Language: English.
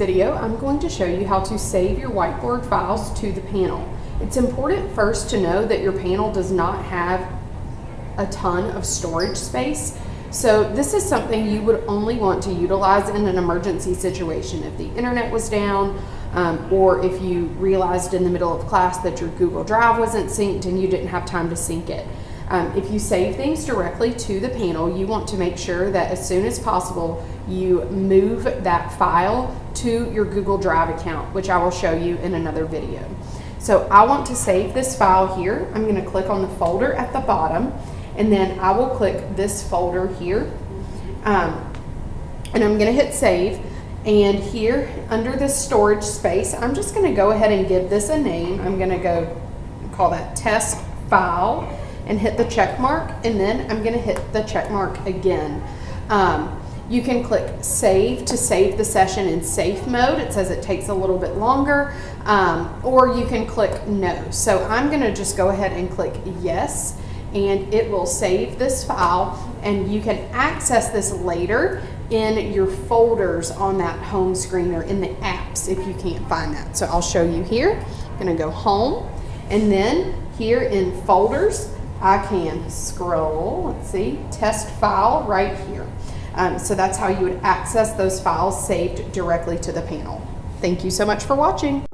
video, I'm going to show you how to save your whiteboard files to the panel. It's important first to know that your panel does not have a ton of storage space. So this is something you would only want to utilize in an emergency situation. If the internet was down, or if you realized in the middle of class that your Google Drive wasn't synced and you didn't have time to sync it. If you save things directly to the panel, you want to make sure that as soon as possible you move that file to your Google Drive account, which I will show you in another video. So I want to save this file here. I'm going to click on the folder at the bottom, and then I will click this folder here, and I'm going to hit save. And here under this storage space, I'm just going to go ahead and give this a name. I'm going to go call that test file and hit the check mark, and then I'm going to hit the check mark again. You can click save to save the session in safe mode. It says it takes a little bit longer, or you can click no. So I'm going to just go ahead and click yes, and it will save this file, and you can access this later in your folders on that home screen or in the apps if you can't find that. So I'll show you here. I'm going to go home, and then here in folders I can scroll, let's see, test file right here. So that's how you would access those files saved directly to the panel. Thank you so much for watching.